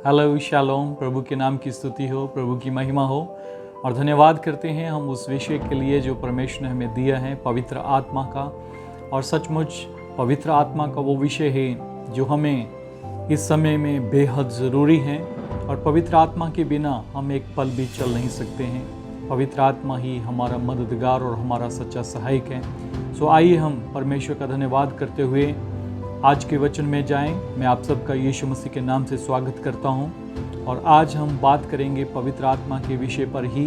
Hello shalom, प्रभु के नाम की स्तुति हो, प्रभु की महिमा हो। और धन्यवाद करते हैं हम उस विषय के लिए जो परमेश्वर ने हमें दिया है, पवित्र आत्मा का। और सचमुच पवित्र आत्मा का वो विषय है जो हमें इस समय में बेहद ज़रूरी है। और पवित्र आत्मा के बिना हम एक पल भी चल नहीं सकते हैं। पवित्र आत्मा ही हमारा मददगार और हमारा सच्चा सहायक है। सो आइए हम परमेश्वर का धन्यवाद करते हुए आज के वचन में जाएं। मैं आप सबका यीशु मसीह के नाम से स्वागत करता हूं। और आज हम बात करेंगे पवित्र आत्मा के विषय पर ही,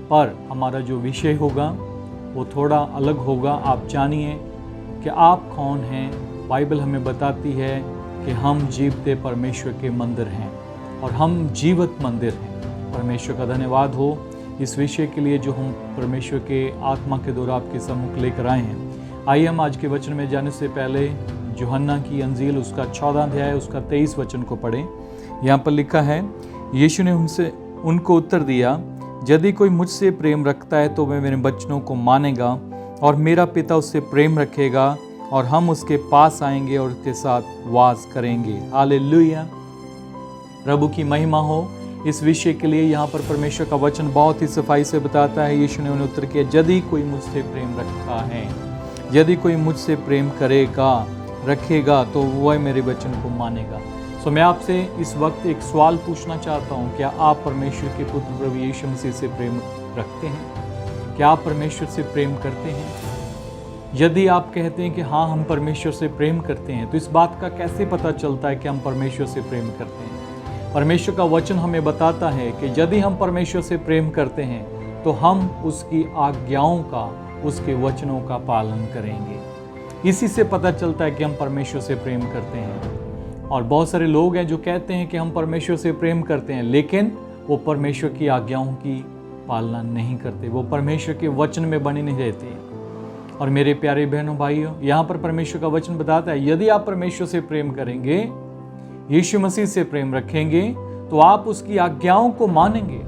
पर हमारा जो विषय होगा वो थोड़ा अलग होगा। आप जानिए कि आप कौन हैं। बाइबल हमें बताती है कि हम जीवते परमेश्वर के मंदिर हैं और हम जीवित मंदिर हैं। परमेश्वर का धन्यवाद हो इस विषय के लिए जो हम परमेश्वर के आत्मा के द्वारा आपके सम्मुख लेकर आए हैं। आइए हम आज के वचन में जाने से पहले यूहन्ना की अंजील उसका 14 अध्याय उसका 23 वचन को पढ़ें। यहाँ पर लिखा है, यीशु ने उनको उत्तर दिया, यदि कोई मुझसे प्रेम रखता है तो वह मेरे वचनों को मानेगा और मेरा पिता उससे प्रेम रखेगा और हम उसके पास आएंगे और उसके साथ वास करेंगे। हालेलुया, प्रभु की महिमा हो। इस विषय के लिए यहाँ पर परमेश्वर का वचन बहुत ही सफाई से बताता है। यीशु ने उन्हें उत्तर किया, यदि कोई मुझसे प्रेम रखता है, यदि कोई मुझसे प्रेम रखेगा तो वह मेरे वचन को मानेगा। सो मैं आपसे इस वक्त एक सवाल पूछना चाहता हूँ, क्या आप परमेश्वर के पुत्र प्रभु यीशु मसीह से प्रेम रखते हैं? क्या आप परमेश्वर से प्रेम करते हैं? यदि आप कहते हैं कि हाँ हम परमेश्वर से प्रेम करते हैं, तो इस बात का कैसे पता चलता है कि हम परमेश्वर से प्रेम करते हैं? परमेश्वर का वचन हमें बताता है कि यदि हम परमेश्वर से प्रेम करते हैं तो हम उसकी आज्ञाओं का, उसके वचनों का पालन करेंगे। इसी से पता चलता है कि हम परमेश्वर से प्रेम करते हैं। और बहुत सारे लोग हैं जो कहते हैं कि हम परमेश्वर से प्रेम करते हैं, लेकिन वो परमेश्वर की आज्ञाओं की पालना नहीं करते, वो परमेश्वर के वचन में बने नहीं रहते। और मेरे प्यारे बहनों भाइयों, यहाँ पर परमेश्वर का वचन बताता है, यदि आप परमेश्वर से प्रेम करेंगे, यीशु मसीह से प्रेम रखेंगे, तो आप उसकी आज्ञाओं को मानेंगे।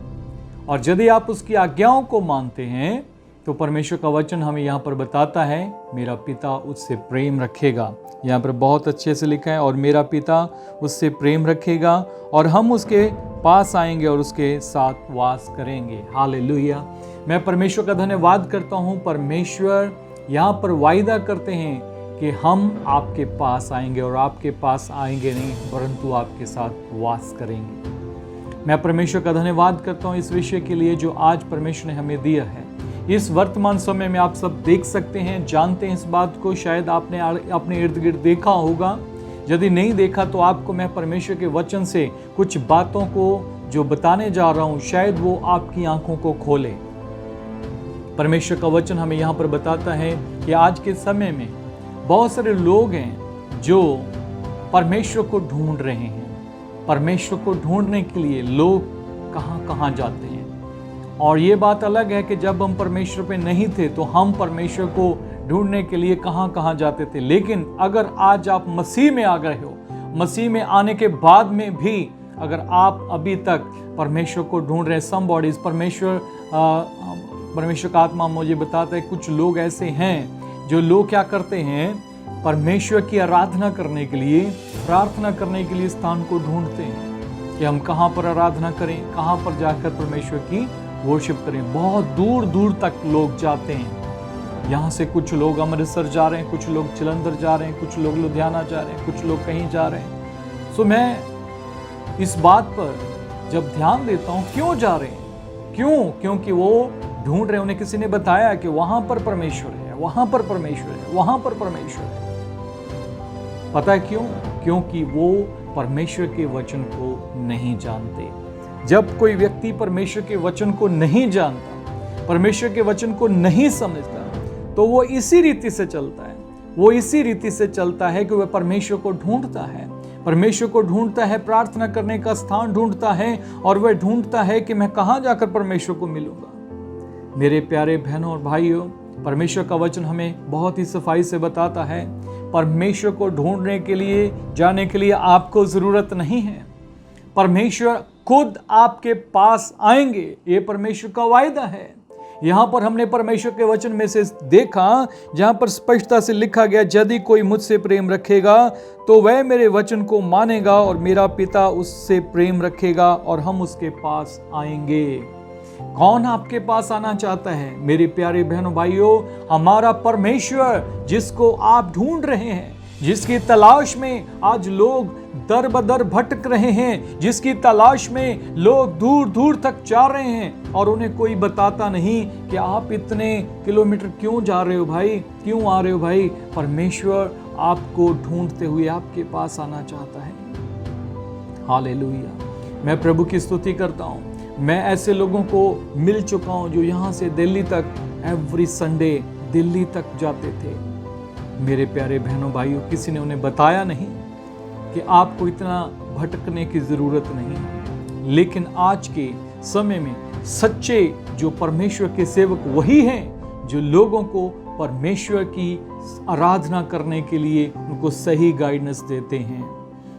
और यदि आप उसकी आज्ञाओं को मानते हैं तो परमेश्वर का वचन हमें यहाँ पर बताता है, मेरा पिता उससे प्रेम रखेगा। यहाँ पर बहुत अच्छे से लिखा है, और मेरा पिता उससे प्रेम रखेगा और हम उसके पास आएंगे और उसके साथ वास करेंगे। हालेलुया, मैं परमेश्वर का धन्यवाद करता हूँ। परमेश्वर यहाँ पर वायदा करते हैं कि हम आपके पास आएंगे, और आपके पास आएंगे नहीं परंतु आपके साथ वास करेंगे। मैं परमेश्वर का धन्यवाद करता हूँ इस विषय के लिए जो आज परमेश्वर ने हमें दिया है। इस वर्तमान समय में आप सब देख सकते हैं, जानते हैं इस बात को, शायद आपने अपने इर्द गिर्द देखा होगा। यदि नहीं देखा तो आपको मैं परमेश्वर के वचन से कुछ बातों को जो बताने जा रहा हूं, शायद वो आपकी आंखों को खोले। परमेश्वर का वचन हमें यहाँ पर बताता है कि आज के समय में बहुत सारे लोग हैं जो परमेश्वर को ढूंढ रहे हैं। परमेश्वर को ढूंढने के लिए लोग कहाँ कहाँ जाते हैं। और ये बात अलग है कि जब हम परमेश्वर पे नहीं थे तो हम परमेश्वर को ढूंढने के लिए कहाँ कहाँ जाते थे। लेकिन अगर आज आप मसीह में आ गए हो, मसीह में आने के बाद में भी अगर आप अभी तक परमेश्वर को ढूंढ रहे हैं, समबॉडीज परमेश्वर का आत्मा मुझे बताता है, कुछ लोग ऐसे हैं जो लोग क्या करते हैं, परमेश्वर की आराधना करने के लिए, प्रार्थना करने के लिए स्थान को ढूंढते हैं कि हम कहाँ पर आराधना करें, कहाँ पर जाकर परमेश्वर की वर्शिप करें। बहुत दूर दूर तक लोग जाते हैं। यहाँ से कुछ लोग अमृतसर जा रहे हैं, कुछ लोग जलंधर जा रहे हैं, कुछ लोग लुधियाना जा रहे हैं, कुछ लोग कहीं जा रहे हैं। सो मैं इस बात पर जब ध्यान देता हूँ, क्यों जा रहे हैं? क्योंकि वो ढूंढ रहे हैं। उन्हें किसी ने बताया कि वहां पर परमेश्वर है, वहां पर परमेश्वर है, वहां पर परमेश्वर है। पता है क्यों? क्योंकि वो परमेश्वर के वचन को नहीं जानते। जब कोई व्यक्ति परमेश्वर के वचन को नहीं जानता, परमेश्वर के वचन को नहीं समझता, तो वो इसी रीति से चलता है। वो इसी रीति से चलता है कि वह परमेश्वर को ढूंढता है, परमेश्वर को ढूंढता है, प्रार्थना करने का स्थान ढूंढता है, और वह ढूंढता है कि मैं कहाँ जाकर परमेश्वर को मिलूंगा। मेरे प्यारे बहनों और भाइयों, परमेश्वर का वचन हमें बहुत ही सफाई से बताता है, परमेश्वर को ढूंढने के लिए, जाने के लिए आपको जरूरत नहीं है। परमेश्वर खुद आपके पास आएंगे, ये परमेश्वर का वायदा है। यहाँ पर हमने परमेश्वर के वचन में से देखा, जहाँ पर स्पष्टता से लिखा गया, यदि कोई मुझसे प्रेम रखेगा तो वह मेरे वचन को मानेगा और मेरा पिता उससे प्रेम रखेगा और हम उसके पास आएंगे। कौन आपके पास आना चाहता है मेरे प्यारे बहनों भाइयों? हमारा परमेश्वर, जिसको आप ढूंढ रहे हैं, जिसकी तलाश में आज लोग दर बदर भटक रहे हैं, जिसकी तलाश में लोग दूर दूर तक जा रहे हैं और उन्हें कोई बताता नहीं कि आप इतने किलोमीटर क्यों जा रहे हो भाई, क्यों आ रहे हो भाई। परमेश्वर आपको ढूंढते हुए आपके पास आना चाहता है। हालेलुया। मैं प्रभु की स्तुति करता हूँ। मैं ऐसे लोगों को मिल चुका हूँ जो यहाँ से दिल्ली तक एवरी संडे दिल्ली तक जाते थे। मेरे प्यारे बहनों भाइयों, किसी ने उन्हें बताया नहीं कि आपको इतना भटकने की जरूरत नहीं है। लेकिन आज के समय में सच्चे जो परमेश्वर के सेवक वही हैं जो लोगों को परमेश्वर की आराधना करने के लिए उनको सही गाइडेंस देते हैं।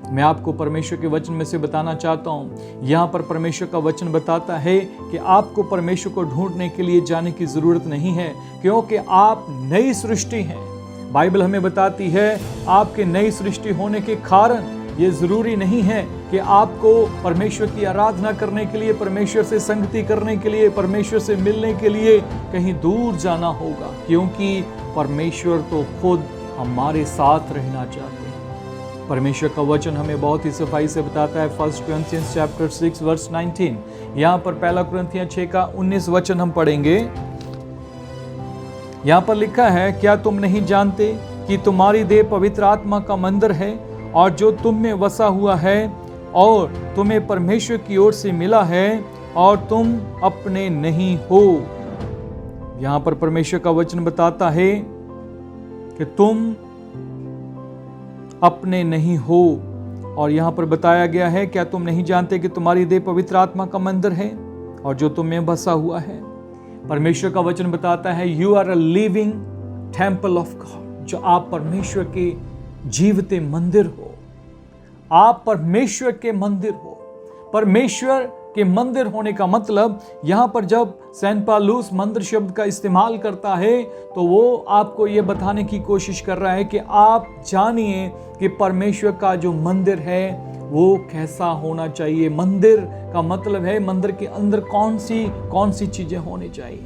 मैं आपको परमेश्वर के वचन में से बताना चाहता हूँ, यहाँ पर परमेश्वर का वचन बताता है कि आपको परमेश्वर को ढूंढने के लिए जाने की जरूरत नहीं है, क्योंकि आप नई सृष्टि हैं। बाइबल हमें बताती है आपके नई सृष्टि होने के कारण ये जरूरी नहीं है कि आपको परमेश्वर की आराधना करने के लिए, परमेश्वर से संगति करने के लिए, परमेश्वर से मिलने के लिए कहीं दूर जाना होगा, क्योंकि परमेश्वर तो खुद हमारे साथ रहना चाहते हैं। परमेश्वर का वचन हमें बहुत ही सफाई से बताता है। 1 Corinthians chapter 6 verse 19, यहाँ पर 1 कुरिन्थियों 6 का 19 वचन हम पढ़ेंगे। यहाँ पर लिखा है, क्या तुम नहीं जानते कि तुम्हारी देह पवित्र आत्मा का मंदिर है और जो तुम में वसा हुआ है और तुम्हें परमेश्वर की ओर से मिला है और तुम अपने नहीं हो। यहाँ पर परमेश्वर का वचन बताता है कि तुम अपने नहीं हो, और यहाँ पर बताया गया है, क्या तुम नहीं जानते कि तुम्हारी देह पवित्र आत्मा का मंदिर है और जो तुम में बसा हुआ है। परमेश्वर का वचन बताता है, you are a living temple of God, जो आप परमेश्वर के जीवते मंदिर हो। आप परमेश्वर के मंदिर हो। परमेश्वर के मंदिर होने का मतलब, यहाँ पर जब सेंट पॉलुस मंदिर शब्द का इस्तेमाल करता है तो वो आपको ये बताने की कोशिश कर रहा है कि आप जानिए कि परमेश्वर का जो मंदिर है वो कैसा होना चाहिए। मंदिर का मतलब है मंदिर के अंदर कौन सी चीजें होनी चाहिए।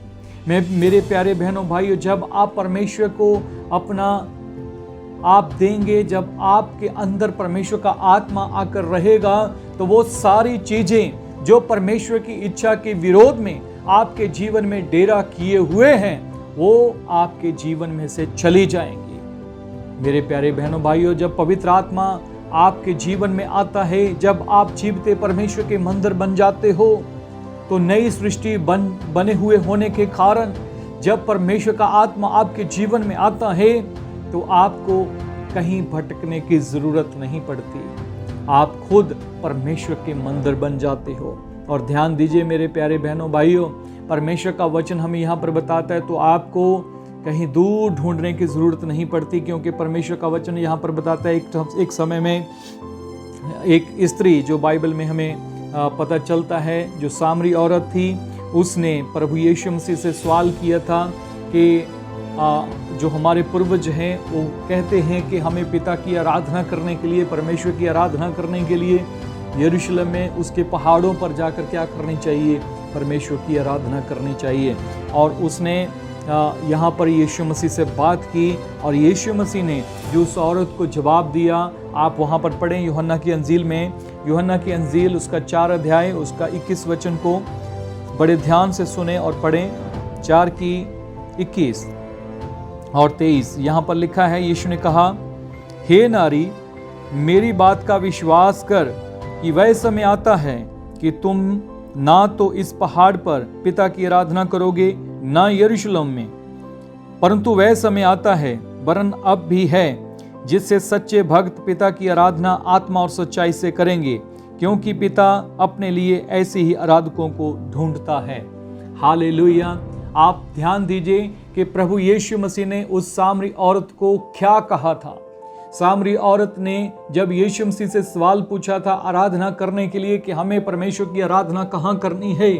मेरे प्यारे बहनों भाइयों, जब आप परमेश्वर को अपना आप देंगे, जब आपके अंदर परमेश्वर का आत्मा आकर रहेगा, तो वो सारी चीजें जो परमेश्वर की इच्छा के विरोध में आपके जीवन में डेरा किए हुए हैं, वो आपके जीवन में से चली जाएंगी। मेरे प्यारे बहनों भाइयों, जब पवित्र आत्मा आपके जीवन में आता है, जब आप जीवते परमेश्वर के मंदिर बन जाते हो, तो नई सृष्टि बने हुए होने के कारण जब परमेश्वर का आत्मा आपके जीवन में आता है तो आपको कहीं भटकने की जरूरत नहीं पड़ती। आप खुद परमेश्वर के मंदिर बन जाते हो। और ध्यान दीजिए मेरे प्यारे बहनों भाइयों, परमेश्वर का वचन हमें यहाँ पर बताता है तो आपको कहीं दूर ढूंढने की जरूरत नहीं पड़ती, क्योंकि परमेश्वर का वचन यहाँ पर बताता है एक समय में एक स्त्री, जो बाइबल में हमें पता चलता है, जो सामरी औरत थी, उसने प्रभु यीशु मसीह से सवाल किया था कि जो हमारे पूर्वज हैं वो कहते हैं कि हमें पिता की आराधना करने के लिए, परमेश्वर की आराधना करने के लिए यरूशलेम में उसके पहाड़ों पर जाकर क्या करनी चाहिए, परमेश्वर की आराधना करनी चाहिए। और उसने यहाँ पर यीशु मसीह से बात की और यीशु मसीह ने जो उस औरत को जवाब दिया, आप वहाँ पर पढ़ें यूहन्ना की अंजील में, यूहन्ना की अंजील उसका 4 अध्याय उसका 21 वचन को बड़े ध्यान से सुने और पढ़ें। 4 की 21 और 23 यहाँ पर लिखा है, यीशु ने कहा, हे नारी, मेरी बात का विश्वास कर कि वह समय आता है कि तुम ना तो इस पहाड़ पर पिता की आराधना करोगे, ना यरूशलेम में, परंतु वह समय आता है, वरन अब भी है, जिससे सच्चे भक्त पिता की आराधना आत्मा और सच्चाई से करेंगे, क्योंकि पिता अपने लिए ऐसे ही आराधकों को ढूंढता है। हालेलुया। आप ध्यान दीजिए कि प्रभु यीशु मसीह ने उस सामरी औरत को क्या कहा था। सामरी औरत ने जब यीशु मसीह से सवाल पूछा था आराधना करने के लिए कि हमें परमेश्वर की आराधना कहाँ करनी है,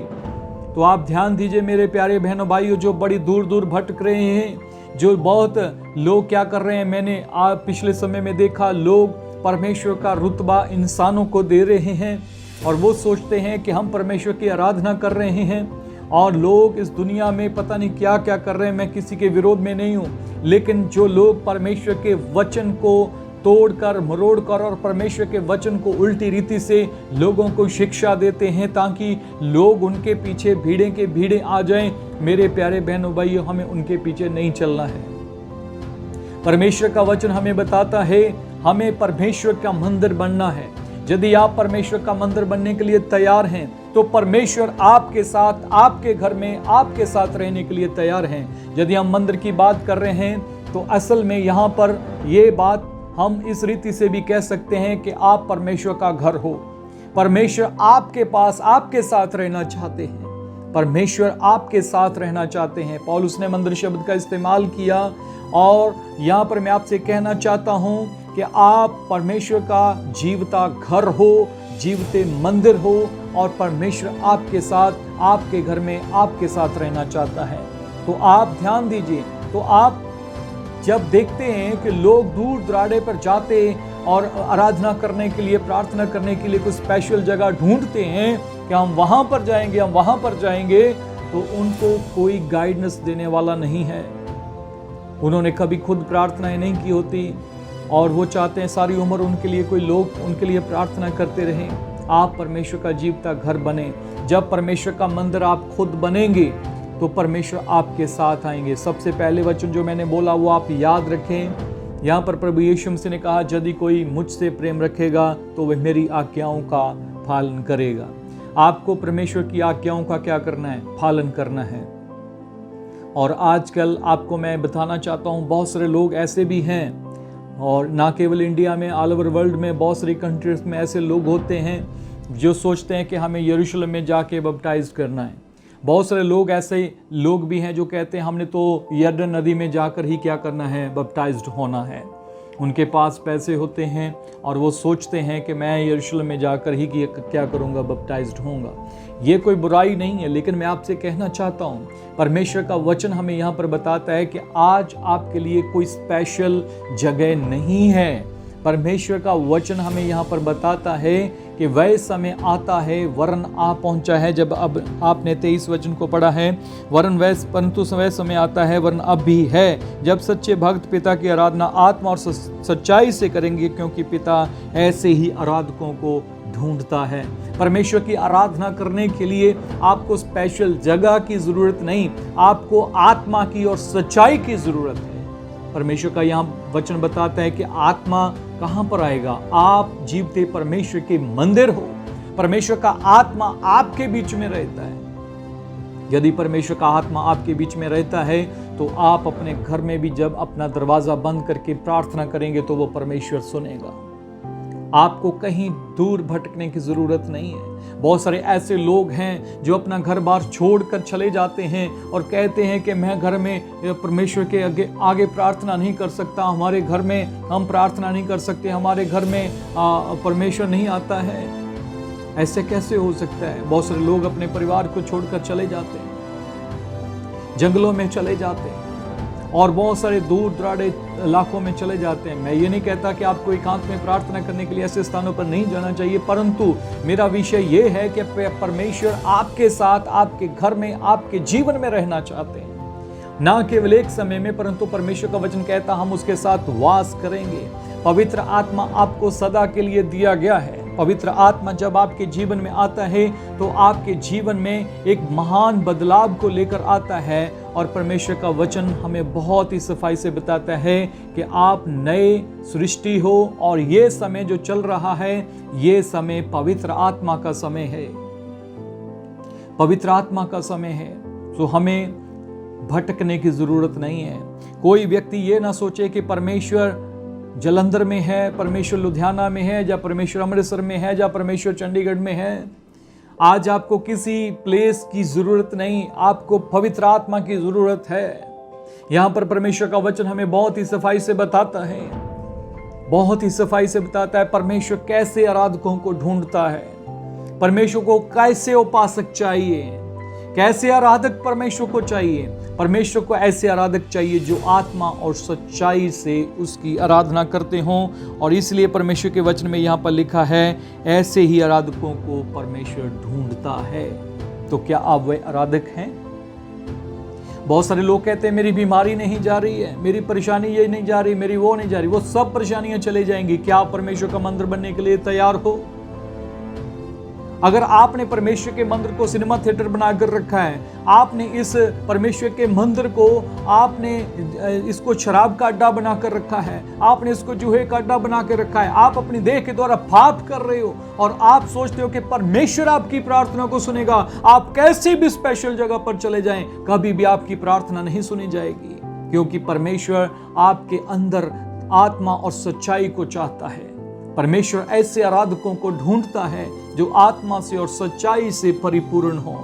तो आप ध्यान दीजिए मेरे प्यारे बहनों भाइयों, जो बड़ी दूर दूर भटक रहे हैं, जो बहुत लोग क्या कर रहे हैं, मैंने पिछले समय में देखा, लोग परमेश्वर का रुतबा इंसानों को दे रहे हैं और वो सोचते हैं कि हम परमेश्वर की आराधना कर रहे हैं। और लोग इस दुनिया में पता नहीं क्या क्या कर रहे हैं, मैं किसी के विरोध में नहीं हूँ, लेकिन जो लोग परमेश्वर के वचन को तोड़कर मरोड़कर और परमेश्वर के वचन को उल्टी रीति से लोगों को शिक्षा देते हैं ताकि लोग उनके पीछे भीड़े के भीड़े आ जाएं, मेरे प्यारे बहनों भाइयों, हमें उनके पीछे नहीं चलना है। परमेश्वर का वचन हमें बताता है हमें परमेश्वर का मंदिर बनना है। यदि आप परमेश्वर का मंदिर बनने के लिए तैयार हैं तो परमेश्वर आपके साथ, आपके घर में आपके साथ रहने के लिए तैयार हैं। यदि हम मंदिर की बात कर रहे हैं तो असल में यहाँ पर ये बात हम इस रीति से भी कह सकते हैं कि आप परमेश्वर का घर हो। परमेश्वर आपके पास, आपके साथ रहना चाहते हैं। परमेश्वर आपके साथ रहना चाहते हैं। पौलुस ने मंदिर शब्द का इस्तेमाल किया और यहाँ पर मैं आपसे कहना चाहता हूँ कि आप परमेश्वर का जीवता घर हो, जीवते मंदिर हो और परमेश्वर आपके साथ, आपके घर में आपके साथ रहना चाहता है। तो आप ध्यान दीजिए, तो आप जब देखते हैं कि लोग दूर दराड़े पर जाते और आराधना करने के लिए, प्रार्थना करने के लिए कुछ स्पेशल जगह ढूंढते हैं कि हम वहां पर जाएंगे, हम वहां पर जाएंगे, तो उनको कोई गाइडेंस देने वाला नहीं है। उन्होंने कभी खुद प्रार्थनाएं नहीं की होती और वो चाहते हैं सारी उम्र उनके लिए कोई लोग उनके लिए प्रार्थना करते रहें। आप परमेश्वर का जीवता घर बने। जब परमेश्वर का मंदिर आप खुद बनेंगे तो परमेश्वर आपके साथ आएंगे। सबसे पहले वचन जो मैंने बोला वो आप याद रखें। यहाँ पर प्रभु यीशु मसीह ने कहा, यदि कोई मुझसे प्रेम रखेगा तो वह मेरी आज्ञाओं का पालन करेगा। आपको परमेश्वर की आज्ञाओं का क्या करना है? पालन करना है। और आजकल आपको मैं बताना चाहता हूँ, बहुत सारे लोग ऐसे भी हैं, और ना केवल इंडिया में, ऑल ओवर वर्ल्ड में बहुत सारी कंट्रीज में ऐसे लोग होते हैं जो सोचते हैं कि हमें यरूशलेम में जाके बपटाइज करना है। बहुत सारे लोग ऐसे लोग भी हैं जो कहते हैं हमने तो यरदन नदी में जाकर ही क्या करना है? बपटाइज्ड होना है। उनके पास पैसे होते हैं और वो सोचते हैं कि मैं यरूशलेम में जाकर ही क्या करूँगा? बपटाइज्ड होऊंगा। ये कोई बुराई नहीं है, लेकिन मैं आपसे कहना चाहता हूँ, परमेश्वर का वचन हमें यहाँ पर बताता है कि आज आपके लिए कोई स्पेशल जगह नहीं है। परमेश्वर का वचन हमें यहाँ पर बताता है कि वह समय आता है, वरन आ पहुंचा है। जब अब आपने 23 वचन को पढ़ा है, परंतु वह समय आता है, वरन अब भी है, जब सच्चे भक्त पिता की आराधना आत्मा और सच्चाई से करेंगे, क्योंकि पिता ऐसे ही आराधकों को ढूंढता है। परमेश्वर की आराधना करने के लिए आपको स्पेशल जगह की जरूरत नहीं, आपको आत्मा की और सच्चाई की जरूरत है। परमेश्वर का यहाँ वचन बताता है कि आत्मा कहाँ पर आएगा? आप जीवते परमेश्वर के मंदिर हो। परमेश्वर का आत्मा आपके बीच में रहता है। यदि परमेश्वर का आत्मा आपके बीच में रहता है तो आप अपने घर में भी जब अपना दरवाजा बंद करके प्रार्थना करेंगे तो वो परमेश्वर सुनेगा। आपको कहीं दूर भटकने की जरूरत नहीं है। बहुत सारे ऐसे लोग हैं जो अपना घर बार छोड़कर चले जाते हैं और कहते हैं कि मैं घर में परमेश्वर के आगे प्रार्थना नहीं कर सकता, हमारे घर में हम प्रार्थना नहीं कर सकते, हमारे घर में परमेश्वर नहीं आता है। ऐसे कैसे हो सकता है? बहुत सारे लोग अपने परिवार को छोड़कर चले जाते हैं, जंगलों में चले जाते हैं और बहुत सारे दूर दराड़े इलाकों में चले जाते हैं। मैं ये नहीं कहता कि आपको एकांत में प्रार्थना करने के लिए ऐसे स्थानों पर नहीं जाना चाहिए, परंतु मेरा विषय ये है कि परमेश्वर आपके साथ, आपके घर में, आपके जीवन में रहना चाहते हैं। ना केवल एक समय में, परंतु परमेश्वर का वचन कहता हम उसके साथ वास करेंगे। पवित्र आत्मा आपको सदा के लिए दिया गया है। पवित्र आत्मा जब आपके जीवन में आता है तो आपके जीवन में एक महान बदलाव को लेकर आता है। और परमेश्वर का वचन हमें बहुत ही सफाई से बताता है कि आप नए सृष्टि हो और ये समय जो चल रहा है, ये समय पवित्र आत्मा का समय है। पवित्र आत्मा का समय है, तो हमें भटकने की जरूरत नहीं है। कोई व्यक्ति ये ना सोचे कि परमेश्वर जलंधर में है, परमेश्वर लुधियाना में है, या परमेश्वर अमृतसर में है, या परमेश्वर चंडीगढ़ में है। आज आपको किसी प्लेस की जरूरत नहीं, आपको पवित्र आत्मा की जरूरत है। यहां पर परमेश्वर का वचन हमें बहुत ही सफाई से बताता है, बहुत ही सफाई से बताता है परमेश्वर कैसे आराधकों को ढूंढता है, परमेश्वर को कैसे उपासक चाहिए, कैसे आराधक परमेश्वर को चाहिए? परमेश्वर को ऐसे आराधक चाहिए जो आत्मा और सच्चाई से उसकी आराधना करते हों। और इसलिए परमेश्वर के वचन में यहाँ पर लिखा है, ऐसे ही आराधकों को परमेश्वर ढूंढता है। तो क्या आप वे आराधक हैं? बहुत सारे लोग कहते हैं मेरी बीमारी नहीं जा रही है, मेरी परेशानी ये नहीं जा रही, मेरी वो नहीं जा रही। वो सब परेशानियां चले जाएंगी। क्या आप परमेश्वर का मंदिर बनने के लिए तैयार हो? अगर आपने परमेश्वर के मंदिर को सिनेमा थिएटर बनाकर रखा है, आपने इस परमेश्वर के मंदिर को आपने इसको शराब का अड्डा बनाकर रखा है, आपने इसको जुए का अड्डा बना के रखा है, आप अपनी देह के द्वारा पाप कर रहे हो और आप सोचते हो कि परमेश्वर आपकी प्रार्थना को सुनेगा, आप कैसी भी स्पेशल जगह पर चले जाएं, कभी भी आपकी प्रार्थना नहीं सुनी जाएगी। क्योंकि परमेश्वर आपके अंदर आत्मा और सच्चाई को चाहता है। परमेश्वर ऐसे आराधकों को ढूंढता है जो आत्मा से और सच्चाई से परिपूर्ण हो,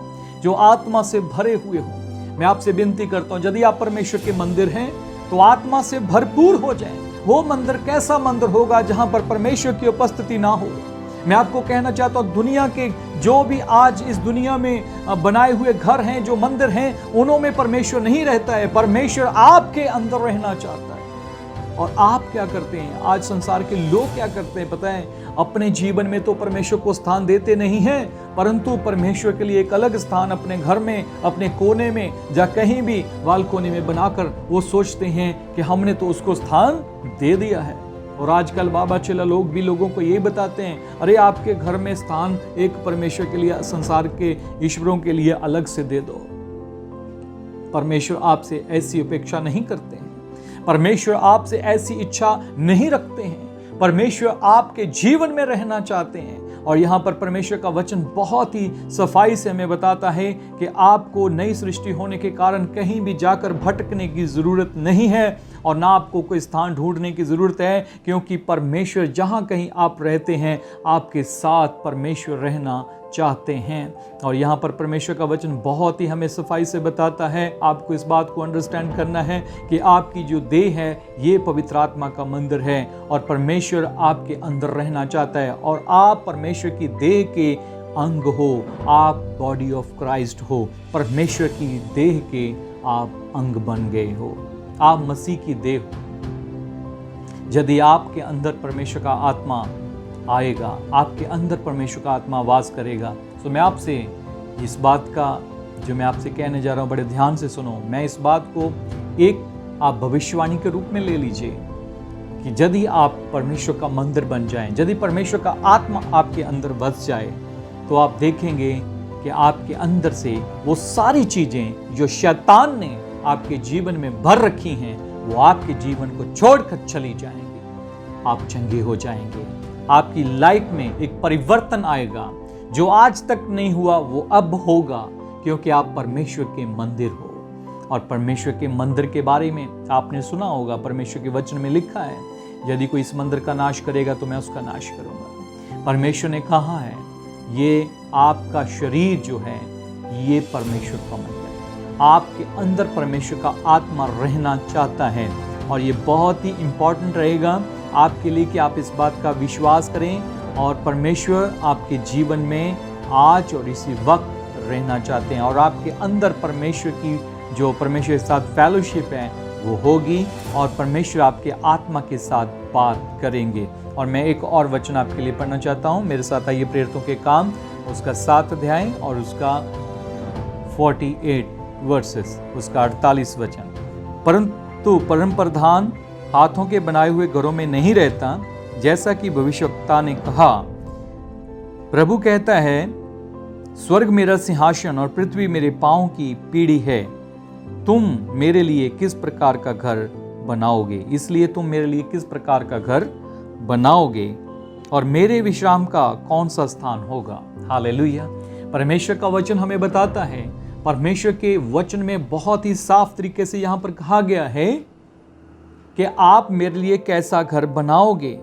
जो आत्मा से भरे हुए हो। मैं आपसे विनती करता हूं, यदि आप परमेश्वर के मंदिर हैं तो आत्मा से भरपूर हो जाएं। वो मंदिर कैसा मंदिर होगा जहां पर परमेश्वर की उपस्थिति ना हो? मैं आपको कहना चाहता हूं, दुनिया के जो भी आज इस दुनिया में बनाए हुए घर हैं, जो मंदिर हैं, उनमें परमेश्वर नहीं रहता है। परमेश्वर आपके अंदर रहना चाहता है। और आप क्या करते हैं? आज संसार के लोग क्या करते हैं पता है? अपने जीवन में तो परमेश्वर को स्थान देते नहीं हैं, परंतु परमेश्वर के लिए एक अलग स्थान अपने घर में, अपने कोने में या कहीं भी बालकोनी में बनाकर वो सोचते हैं कि हमने तो उसको स्थान दे दिया है। और आजकल बाबा चेला लोग भी लोगों को ये बताते हैं, अरे आपके घर में स्थान एक परमेश्वर के लिए, संसार के ईश्वरों के लिए अलग से दे दो। परमेश्वर आपसे ऐसी अपेक्षा नहीं करते हैं। परमेश्वर आपसे ऐसी इच्छा नहीं रखते हैं। परमेश्वर आपके जीवन में रहना चाहते हैं। और यहाँ पर परमेश्वर का वचन बहुत ही सफाई से हमें बताता है कि आपको नई सृष्टि होने के कारण कहीं भी जाकर भटकने की जरूरत नहीं है और ना आपको कोई स्थान ढूंढने की जरूरत है, क्योंकि परमेश्वर जहाँ कहीं आप रहते हैं, आपके साथ परमेश्वर रहना चाहते हैं। और यहाँ पर परमेश्वर का वचन बहुत ही हमें सफाई से बताता है। आपको इस बात को अंडरस्टैंड करना है कि आपकी जो देह है ये पवित्र आत्मा का मंदिर है और परमेश्वर आपके अंदर रहना चाहता है। और आप परमेश्वर की देह के अंग हो, आप बॉडी ऑफ क्राइस्ट हो, परमेश्वर की देह के आप अंग बन गए हो, आप मसीह की देह हो। यदि आपके अंदर परमेश्वर का आत्मा आएगा, आपके अंदर परमेश्वर का आत्मा वास करेगा, तो मैं आपसे इस बात का जो मैं आपसे कहने जा रहा हूँ बड़े ध्यान से सुनो। मैं इस बात को एक आप भविष्यवाणी के रूप में ले लीजिए कि यदि आप परमेश्वर का मंदिर बन जाएं, यदि परमेश्वर का आत्मा आपके अंदर बस जाए, तो आप देखेंगे कि आपके अंदर से वो सारी चीजें जो शैतान ने आपके जीवन में भर रखी हैं, वो आपके जीवन को छोड़कर चली जाएंगी। आप चंगे हो जाएंगे। आपकी लाइफ में एक परिवर्तन आएगा। जो आज तक नहीं हुआ वो अब होगा, क्योंकि आप परमेश्वर के मंदिर हो। और परमेश्वर के मंदिर के बारे में आपने सुना होगा, परमेश्वर के वचन में लिखा है, यदि कोई इस मंदिर का नाश करेगा तो मैं उसका नाश करूंगा। परमेश्वर ने कहा है ये आपका शरीर जो है ये परमेश्वर का मंदिर है। आपके अंदर परमेश्वर का आत्मा रहना चाहता है। और ये बहुत ही इंपॉर्टेंट रहेगा आपके लिए कि आप इस बात का विश्वास करें और परमेश्वर आपके जीवन में आज और इसी वक्त रहना चाहते हैं। और आपके अंदर परमेश्वर की जो परमेश्वर के साथ फेलोशिप है वो होगी और परमेश्वर आपके आत्मा के साथ बात करेंगे। और मैं एक और वचन आपके लिए पढ़ना चाहता हूँ। मेरे साथ आइए प्रेरितों के काम, उसका 7 अध्याय और उसका 48 वर्सेस, उसका 48 वचन। परंतु परम प्रधान हाथों के बनाए हुए घरों में नहीं रहता, जैसा कि भविष्यवक्ता ने कहा। प्रभु कहता है, स्वर्ग मेरा सिंहासन और पृथ्वी मेरे पांव की पीढ़ी है। तुम मेरे लिए किस प्रकार का घर बनाओगे? इसलिए तुम मेरे लिए किस प्रकार का घर बनाओगे और मेरे विश्राम का कौन सा स्थान होगा? हालेलुया। परमेश्वर का वचन हमें बताता है, परमेश्वर के वचन में बहुत ही साफ तरीके से यहाँ पर कहा गया है कि आप मेरे लिए कैसा घर बनाओगे।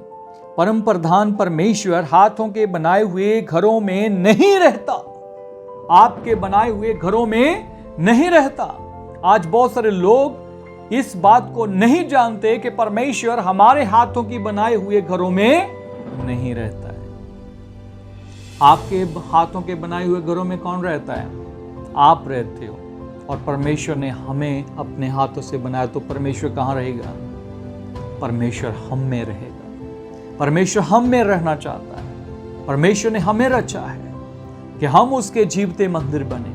परम प्रधान परमेश्वर हाथों के बनाए हुए घरों में नहीं रहता, आपके बनाए हुए घरों में नहीं रहता। आज बहुत सारे लोग इस बात को नहीं जानते कि परमेश्वर हमारे हाथों की बनाए हुए घरों में नहीं रहता है। आपके हाथों के बनाए हुए घरों में कौन रहता है? आप रहते हो और परमेश्वर ने हमें अपने हाथों से बनाया, तो परमेश्वर कहाँ रहेगा? परमेश्वर हम में रहेगा। परमेश्वर हम में रहना चाहता है। परमेश्वर ने हमें रचा है कि हम उसके जीवते मंदिर बने।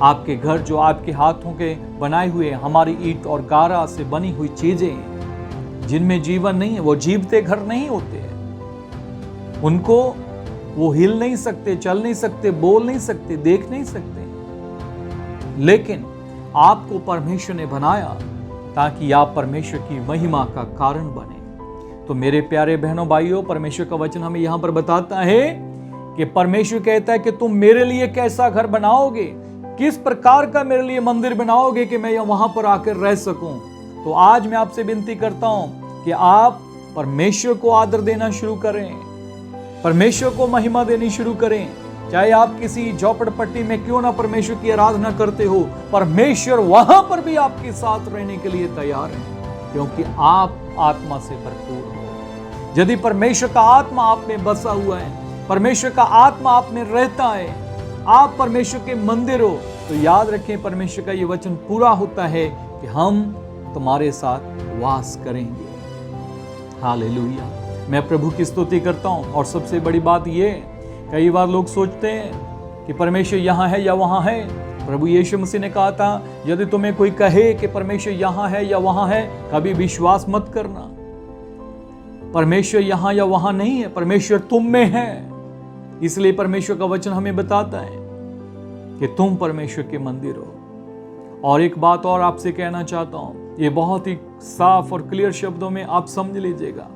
आपके घर जो आपके हाथों के बनाए हुए, हमारी ईंट और गारा से बनी हुई चीजें जिनमें जीवन नहीं है, वो जीवते घर नहीं होते हैं। उनको वो हिल नहीं सकते, चल नहीं सकते, बोल नहीं सकते, देख नहीं सकते। लेकिन आपको परमेश्वर ने बनाया ताकि आप परमेश्वर की महिमा का कारण बने। तो मेरे प्यारे बहनों भाइयों, परमेश्वर का वचन हमें यहां पर बताता है कि परमेश्वर कहता है कि तुम मेरे लिए कैसा घर बनाओगे, किस प्रकार का मेरे लिए मंदिर बनाओगे कि मैं वहां पर आकर रह सकूं। तो आज मैं आपसे विनती करता हूं कि आप परमेश्वर को आदर देना शुरू करें, परमेश्वर को महिमा देनी शुरू करें। चाहे आप किसी झोपड़पट्टी में क्यों ना परमेश्वर की आराधना करते हो, परमेश्वर वहां पर भी आपके साथ रहने के लिए तैयार है, क्योंकि आप आत्मा से भरपूर हो। यदि परमेश्वर का आत्मा आप में बसा हुआ है, परमेश्वर का आत्मा आप में रहता है, आप परमेश्वर के मंदिर हो, तो याद रखें परमेश्वर का ये वचन पूरा होता है कि हम तुम्हारे साथ वास करेंगे। हालेलुया। मैं प्रभु की स्तुति करता हूं। और सबसे बड़ी बात ये, कई बार लोग सोचते हैं कि परमेश्वर यहां है या वहां है। प्रभु यीशु मसीह ने कहा था, यदि तुम्हें कोई कहे कि परमेश्वर यहां है या वहां है, कभी विश्वास मत करना। परमेश्वर यहां या वहां नहीं है, परमेश्वर तुम में है। इसलिए परमेश्वर का वचन हमें बताता है कि तुम परमेश्वर के मंदिर हो। और एक बात और आपसे कहना चाहता हूं, ये बहुत ही साफ और क्लियर शब्दों में आप समझ लीजिएगा।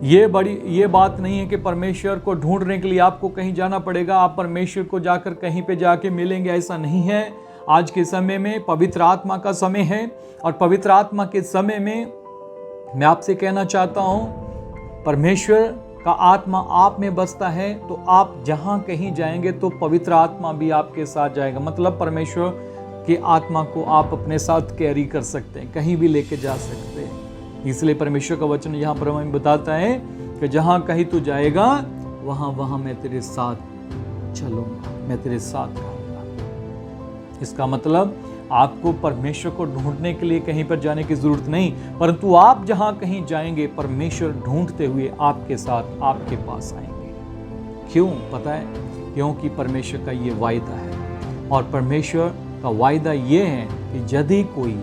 ये बात नहीं है कि परमेश्वर को ढूंढने के लिए आपको कहीं जाना पड़ेगा, आप परमेश्वर को जाकर कहीं पे जाके मिलेंगे, ऐसा नहीं है। आज के समय में पवित्र आत्मा का समय है, और पवित्र आत्मा के समय में मैं आपसे कहना चाहता हूं, परमेश्वर का आत्मा आप में बसता है, तो आप जहां कहीं जाएंगे तो पवित्र आत्मा भी आपके साथ जाएगा। मतलब परमेश्वर की आत्मा को आप अपने साथ कैरी कर सकते हैं, कहीं भी लेके जा सकते हैं। इसलिए परमेश्वर का वचन यहाँ पर हमें बताता है कि जहां कहीं तू जाएगा, वहां मैं तेरे साथ चलूंगा, मैं तेरे साथ रहूंगा। इसका मतलब आपको परमेश्वर को ढूंढने के लिए कहीं पर जाने की जरूरत नहीं, परंतु आप जहां कहीं जाएंगे, परमेश्वर ढूंढते हुए आपके साथ आपके पास आएंगे। क्यों? पता है, क्योंकि परमेश्वर का ये वायदा है। और परमेश्वर का वायदा ये है कि यदि कोई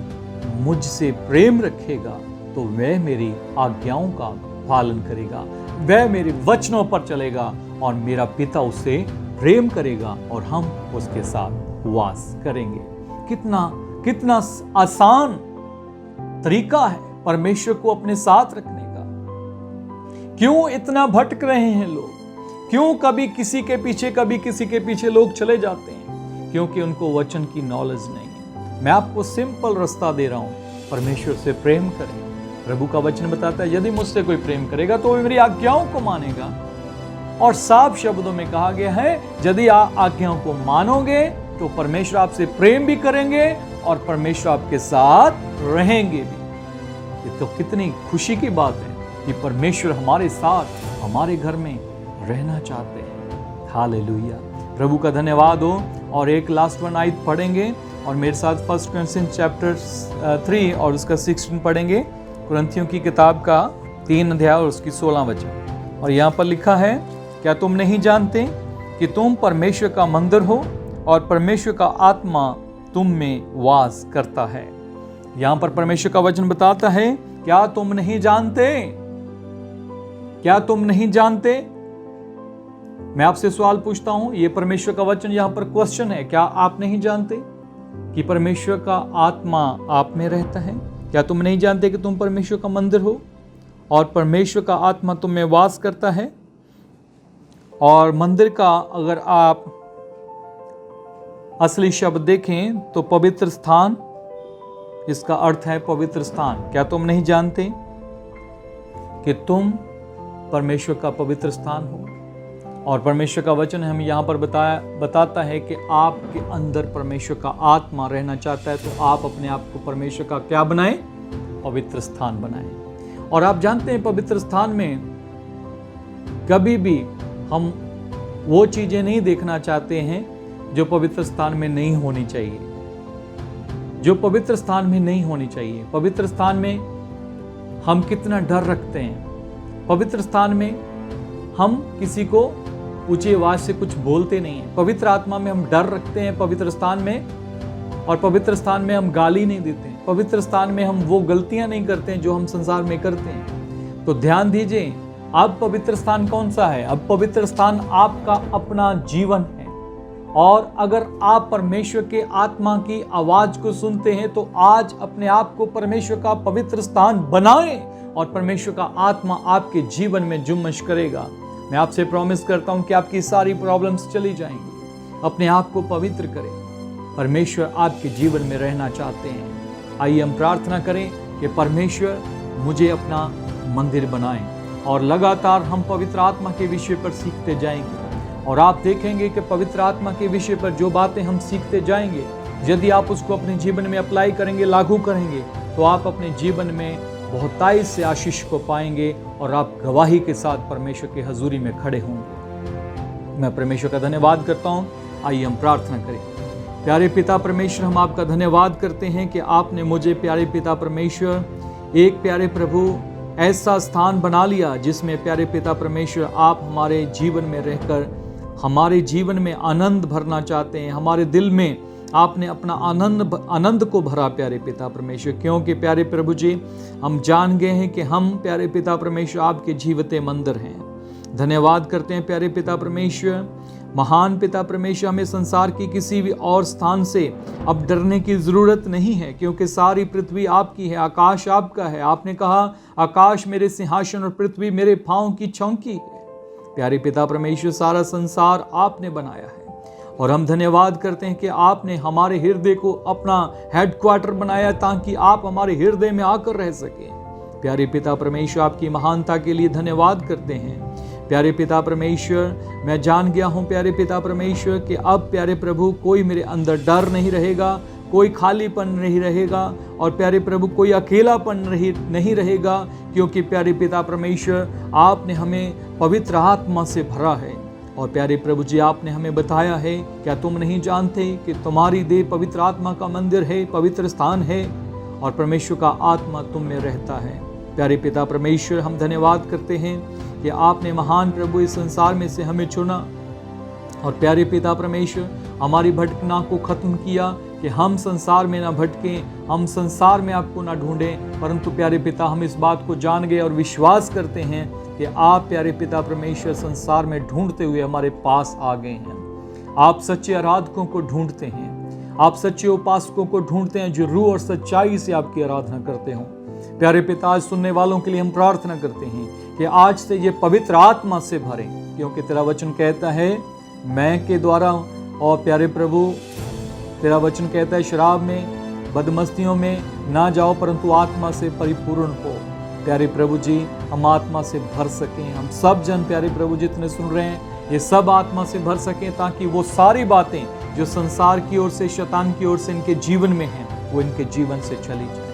मुझसे प्रेम रखेगा तो वह मेरी आज्ञाओं का पालन करेगा, वह मेरे वचनों पर चलेगा, और मेरा पिता उससे प्रेम करेगा और हम उसके साथ वास करेंगे। कितना आसान तरीका है परमेश्वर को अपने साथ रखने का। क्यों इतना भटक रहे हैं लोग? क्यों कभी किसी के पीछे, कभी किसी के पीछे लोग चले जाते हैं? क्योंकि उनको वचन की नॉलेज नहीं है। मैं आपको सिंपल रास्ता दे रहा हूं, परमेश्वर से प्रेम करें। प्रभु का वचन बताता है, यदि मुझसे कोई प्रेम करेगा तो वह मेरी आज्ञाओं को मानेगा। और साफ शब्दों में कहा गया है, यदि आप आज्ञाओं को मानोगे तो परमेश्वर आपसे प्रेम भी करेंगे और परमेश्वर आपके साथ रहेंगे भी। ये तो कितनी खुशी की बात है कि परमेश्वर हमारे साथ, हमारे घर में रहना चाहते हैं। हालेलुया। प्रभु का धन्यवाद हो। और एक लास्ट वन आयत पढ़ेंगे, और मेरे साथ 1 कोरिन्थियंस चैप्टर 3 और उसका 16 पढ़ेंगे। कुरिन्थियों की किताब का 3 अध्याय और उसकी 16 वचन। और यहाँ पर लिखा है, क्या तुम नहीं जानते कि तुम परमेश्वर का मंदिर हो और परमेश्वर का आत्मा तुम में वास करता है। यहाँ पर परमेश्वर का वचन बताता है, क्या तुम नहीं जानते? क्या तुम नहीं जानते? मैं आपसे सवाल पूछता हूं, ये परमेश्वर का वचन यहाँ पर क्वेश्चन है। क्या आप नहीं जानते कि परमेश्वर का आत्मा आप में रहता है? क्या तुम नहीं जानते कि तुम परमेश्वर का मंदिर हो और परमेश्वर का आत्मा तुम में वास करता है? और मंदिर का अगर आप असली शब्द देखें तो पवित्र स्थान, इसका अर्थ है पवित्र स्थान। क्या तुम नहीं जानते कि तुम परमेश्वर का पवित्र स्थान हो? और परमेश्वर का वचन हमें यहाँ पर बताता है कि आपके अंदर परमेश्वर का आत्मा रहना चाहता है, तो आप अपने आप को परमेश्वर का क्या बनाएं? पवित्र स्थान बनाएं। और आप जानते हैं पवित्र स्थान में कभी भी हम वो चीजें नहीं देखना चाहते हैं जो पवित्र स्थान में नहीं होनी चाहिए, जो पवित्र स्थान में नहीं होनी चाहिए। पवित्र स्थान में हम कितना डर रखते हैं। पवित्र स्थान में हम किसी को ऊंची आवाज से कुछ बोलते नहीं हैं। पवित्र आत्मा में हम डर रखते हैं पवित्र स्थान में, और पवित्र स्थान में हम गाली नहीं देते हैं। पवित्र स्थान में हम वो गलतियां नहीं करते हैं जो हम संसार में करते हैं। तो ध्यान दीजिए, अब पवित्र स्थान कौन सा है? अब पवित्र स्थान आपका अपना जीवन है। और अगर आप परमेश्वर के आत्मा की आवाज को सुनते हैं तो आज अपने आप को परमेश्वर का पवित्र स्थान बनाएं और परमेश्वर का आत्मा आपके जीवन में जुम्मश करेगा। मैं आपसे प्रॉमिस करता हूं कि आपकी सारी प्रॉब्लम्स चली जाएंगी। अपने आप को पवित्र करें। परमेश्वर आपके जीवन में रहना चाहते हैं। आइए हम प्रार्थना करें कि परमेश्वर मुझे अपना मंदिर बनाएं, और लगातार हम पवित्र आत्मा के विषय पर सीखते जाएंगे। और आप देखेंगे कि पवित्र आत्मा के विषय पर जो बातें हम सीखते जाएंगे, यदि आप उसको अपने जीवन में अप्लाई करेंगे, लागू करेंगे, तो आप अपने जीवन में बहुतायत से आशीष को पाएंगे और आप गवाही के साथ परमेश्वर की हजूरी में खड़े होंगे। मैं परमेश्वर का धन्यवाद करता हूँ। आइए हम प्रार्थना करें। प्यारे पिता परमेश्वर, हम आपका धन्यवाद करते हैं कि आपने मुझे, प्यारे पिता परमेश्वर, एक प्यारे प्रभु ऐसा स्थान बना लिया जिसमें प्यारे पिता परमेश्वर आप हमारे जीवन में रहकर हमारे जीवन में आनंद भरना चाहते हैं। हमारे दिल में आपने अपना आनंद को भरा प्यारे पिता परमेश्वर, क्योंकि प्यारे प्रभु जी हम जान गए हैं कि हम प्यारे पिता परमेश्वर आपके जीवते मंदिर हैं। धन्यवाद करते हैं प्यारे पिता परमेश्वर। महान पिता परमेश्वर, हमें संसार की किसी भी और स्थान से अब डरने की जरूरत नहीं है, क्योंकि सारी पृथ्वी आपकी है, आकाश आपका है। आपने कहा आकाश मेरे सिंहासन और पृथ्वी मेरे पांव की चौकी है। प्यारे पिता परमेश्वर, सारा संसार आपने बनाया है, और हम धन्यवाद करते हैं कि आपने हमारे हृदय को अपना हेडक्वार्टर बनाया ताकि आप हमारे हृदय में आकर रह सकें। प्यारे पिता परमेश्वर, आपकी महानता के लिए धन्यवाद करते हैं। प्यारे पिता परमेश्वर, मैं जान गया हूँ प्यारे पिता परमेश्वर कि अब प्यारे प्रभु कोई मेरे अंदर डर नहीं रहेगा, कोई खालीपन नहीं रहेगा, और प्यारे प्रभु कोई अकेलापन नहीं रहेगा, क्योंकि प्यारे पिता परमेश्वर आपने हमें पवित्र आत्मा से भरा है। और प्यारे प्रभु जी आपने हमें बताया है, क्या तुम नहीं जानते कि तुम्हारी देह पवित्र आत्मा का मंदिर है, पवित्र स्थान है, और परमेश्वर का आत्मा तुम में रहता है। प्यारे पिता परमेश्वर, हम धन्यवाद करते हैं कि आपने महान प्रभु इस संसार में से हमें चुना, और प्यारे पिता परमेश्वर हमारी भटकना को खत्म किया कि हम संसार में ना भटकें, हम संसार में आपको ना ढूंढें, परंतु प्यारे पिता हम इस बात को जान गए और विश्वास करते हैं कि आप प्यारे पिता परमेश्वर संसार में ढूंढते हुए हमारे पास आ गए हैं। आप सच्चे आराधकों को ढूंढते हैं, आप सच्चे उपासकों को ढूंढते हैं जो रूह और सच्चाई से आपकी आराधना करते हों। प्यारे पिता, आज सुनने वालों के लिए हम प्रार्थना करते हैं कि आज से ये पवित्र आत्मा से भरें, क्योंकि तेरा वचन कहता है मैं के द्वारा, और प्यारे प्रभु तेरा वचन कहता है शराब में, बदमस्तियों में ना जाओ, परंतु आत्मा से परिपूर्ण हो। प्यारे प्रभु जी हम आत्मा से भर सकें, हम सब जन प्यारे प्रभु जितने सुन रहे हैं ये सब आत्मा से भर सकें, ताकि वो सारी बातें जो संसार की ओर से, शैतान की ओर से इनके जीवन में हैं, वो इनके जीवन से चली जाए।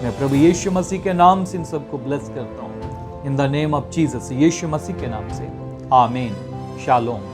मैं प्रभु यीशु मसीह के नाम से इन सबको ब्लेस करता हूँ, in the name of Jesus, Yeshu Masih के नाम से, आमीन। शालोम।